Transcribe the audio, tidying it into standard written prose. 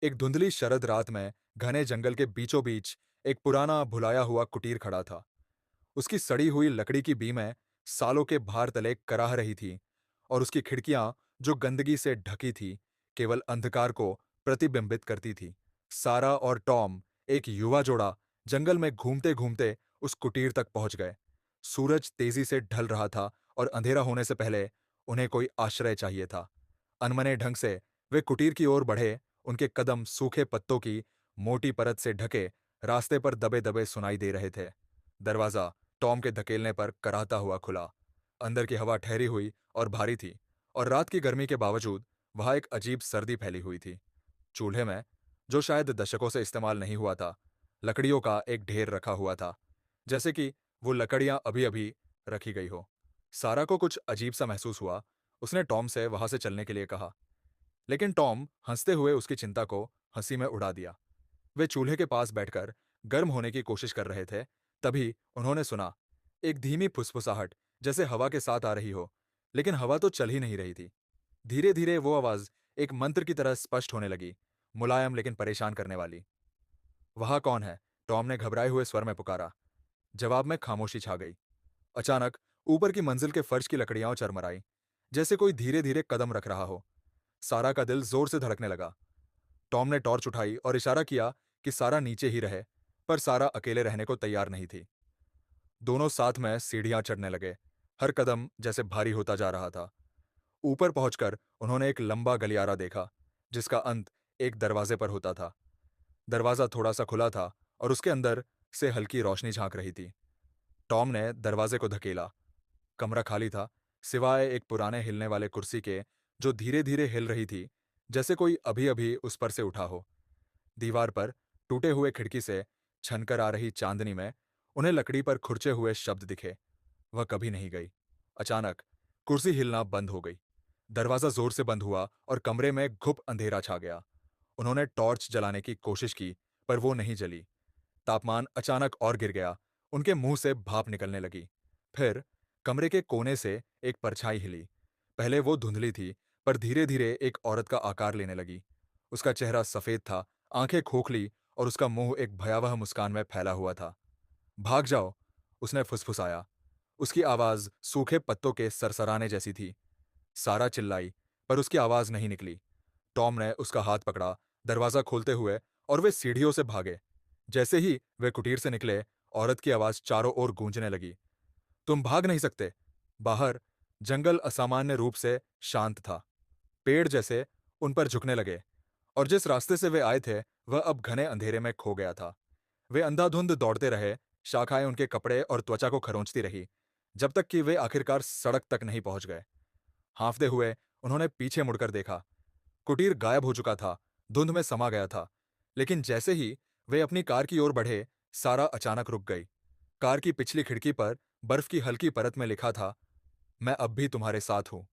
एक धुंधली शरद रात में घने जंगल के बीचों बीच एक पुराना भुलाया हुआ कुटीर खड़ा था। उसकी सड़ी हुई लकड़ी की बीमें सालों के भार तले कराह रही थी और उसकी खिड़कियां जो गंदगी से ढकी थी केवल अंधकार को प्रतिबिंबित करती थी। सारा और टॉम, एक युवा जोड़ा, जंगल में घूमते घूमते उस कुटीर तक पहुंच गए। सूरज तेजी से ढल रहा था और अंधेरा होने से पहले उन्हें कोई आश्रय चाहिए था। अनमने ढंग से वे कुटीर की ओर बढ़े। उनके कदम सूखे पत्तों की मोटी परत से ढके रास्ते पर दबे दबे सुनाई दे रहे थे। दरवाजा टॉम के धकेलने पर कराहता हुआ खुला। अंदर की हवा ठहरी हुई और भारी थी, और रात की गर्मी के बावजूद वहां एक अजीब सर्दी फैली हुई थी। चूल्हे में, जो शायद दशकों से इस्तेमाल नहीं हुआ था, लकड़ियों का एक ढेर रखा हुआ था, जैसे कि वो लकड़ियां अभी अभी रखी गई हो। सारा को कुछ अजीब सा महसूस हुआ। उसने टॉम से वहां से चलने के लिए कहा, लेकिन टॉम हंसते हुए उसकी चिंता को हंसी में उड़ा दिया। वे चूल्हे के पास बैठकर गर्म होने की कोशिश कर रहे थे। तभी उन्होंने सुना एक धीमी फुसफुसाहट, जैसे हवा के साथ आ रही हो, लेकिन हवा तो चल ही नहीं रही थी। धीरे धीरे वो आवाज एक मंत्र की तरह स्पष्ट होने लगी, मुलायम लेकिन परेशान करने वाली। वहां कौन है? टॉम ने घबराए हुए स्वर में पुकारा। जवाब में खामोशी छा गई। अचानक ऊपर की मंजिल के फर्श की लकड़ियां चरमराई, जैसे कोई धीरे धीरे कदम रख रहा हो। सारा का दिल जोर से धड़कने लगा। टॉम ने टॉर्च उठाई और इशारा किया कि सारा नीचे ही रहे, पर सारा अकेले रहने को तैयार नहीं थी। दोनों साथ में सीढ़ियां चढ़ने लगे। हर कदम जैसे भारी होता जा रहा था। ऊपर पहुंचकर उन्होंने एक लंबा गलियारा देखा, जिसका अंत एक दरवाजे पर होता था। दरवाजा थोड़ा सा खुला था और उसके अंदर से हल्की रोशनी झांक रही थी। टॉम ने दरवाजे को धकेला। कमरा खाली था, सिवाय एक पुराने हिलने वाले कुर्सी के, जो धीरे धीरे हिल रही थी, जैसे कोई अभी अभी उस पर से उठा हो। दीवार पर टूटे हुए खिड़की से छनकर आ रही चांदनी में उन्हें लकड़ी पर खुरचे हुए शब्द दिखे। वह कभी नहीं गई। अचानक कुर्सी हिलना बंद हो गई। दरवाजा जोर से बंद हुआ और कमरे में घुप अंधेरा छा गया। उन्होंने टॉर्च जलाने की कोशिश की, पर वो नहीं जली। तापमान अचानक और गिर गया। उनके मुंह से भाप निकलने लगी। फिर कमरे के कोने से एक परछाई हिली। पहले वो धुंधली थी, पर धीरे धीरे एक औरत का आकार लेने लगी। उसका चेहरा सफेद था, आंखें खोखली, और उसका मुंह एक भयावह मुस्कान में फैला हुआ था। भाग जाओ, उसने फुसफुसाया। उसकी आवाज सूखे पत्तों के सरसराने जैसी थी। सारा चिल्लाई, पर उसकी आवाज नहीं निकली। टॉम ने उसका हाथ पकड़ा, दरवाजा खोलते हुए, और वे सीढ़ियों से भागे। जैसे ही वे कुटीर से निकले, औरत की आवाज चारों ओर गूंजने लगी। तुम भाग नहीं सकते। बाहर जंगल असामान्य रूप से शांत था। पेड़ जैसे उन पर झुकने लगे, और जिस रास्ते से वे आए थे वह अब घने अंधेरे में खो गया था। वे अंधाधुंध दौड़ते रहे। शाखाएं उनके कपड़े और त्वचा को खरोंचती रही, जब तक कि वे आखिरकार सड़क तक नहीं पहुंच गए। हाँफते हुए उन्होंने पीछे मुड़कर देखा। कुटीर गायब हो चुका था, धुंध में समा गया था। लेकिन जैसे ही वे अपनी कार की ओर बढ़े, सारा अचानक रुक गई। कार की पिछली खिड़की पर बर्फ की हल्की परत में लिखा था, मैं अब भी तुम्हारे साथ हूं।